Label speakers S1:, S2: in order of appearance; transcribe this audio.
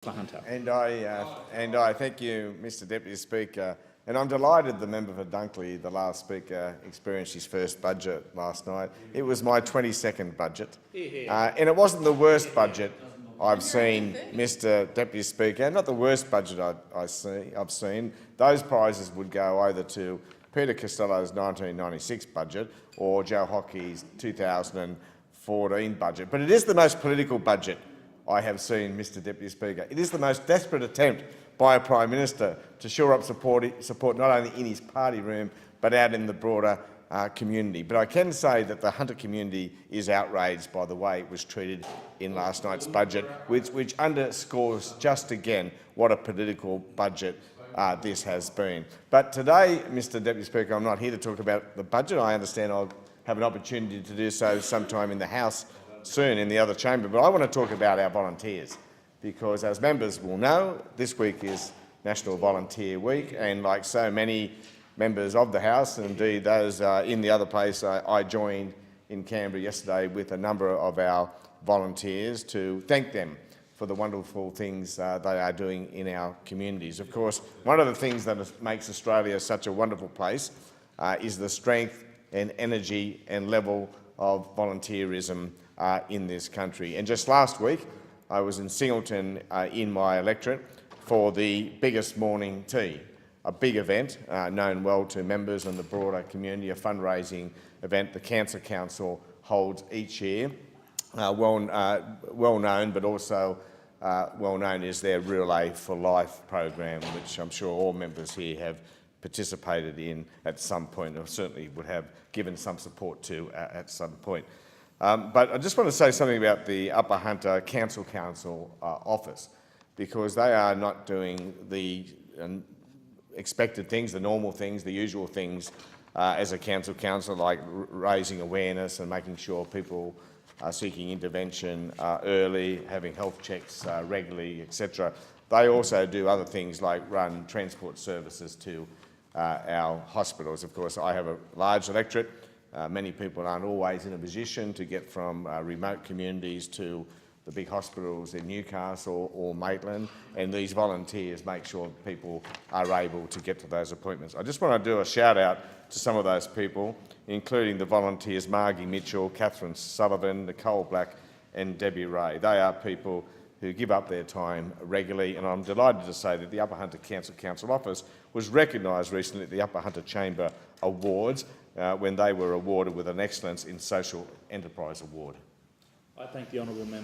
S1: for Hunter.
S2: And I thank you, Mr Deputy Speaker. And I'm delighted the member for Dunkley, the last speaker, experienced his first budget last night. It was my 22nd budget. And it wasn't the worst budget I've seen, Mr Deputy Speaker. Not the worst budget I've seen. Those prizes would go either to Peter Costello's 1996 budget or Joe Hockey's 2014 budget. But it is the most political budget I have seen, Mr Deputy Speaker. It is the most desperate attempt by a Prime Minister to shore up support not only in his party room but out in the broader community. But I can say that the Hunter community is outraged by the way it was treated in last night's budget, which underscores just again what a political budget this has been. But today, Mr Deputy Speaker, I'm not here to talk about the budget. I understand I'll have an opportunity to do so sometime in the House soon in the other chamber, but I want to talk about our volunteers because, as members will know, this week is National Volunteer Week, and like so many members of the House, and indeed those in the other place, I joined in Canberra yesterday with a number of our volunteers to thank them for the wonderful things they are doing in our communities. Of course, one of the things that makes Australia such a wonderful place is the strength and energy and level of volunteerism in this country. And just last week, I was in Singleton in my electorate for the biggest morning tea, a big event known well to members and the broader community, a fundraising event the Cancer Council holds each year. Well known, but also well known is their Relay for Life program, which I'm sure all members here have participated in at some point, or certainly would have given some support to at some point. But I just want to say something about the Upper Hunter Council office, because they are not doing the expected things, the normal things, the usual things as a council, like raising awareness and making sure people are seeking intervention early, having health checks regularly, etc. They also do other things like run transport services to our hospitals. Of course, I have a large electorate. Many people aren't always in a position to get from remote communities to the big hospitals in Newcastle or Maitland, and these volunteers make sure people are able to get to those appointments. I just want to do a shout out to some of those people, including the volunteers Margie Mitchell, Catherine Sullivan, Nicole Black and Debbie Ray. They are people who give up their time regularly, and I'm delighted to say that the Upper Hunter Council office was recognised recently at the Upper Hunter Chamber Awards when they were awarded with an Excellence in Social Enterprise Award.
S1: I thank the honourable member.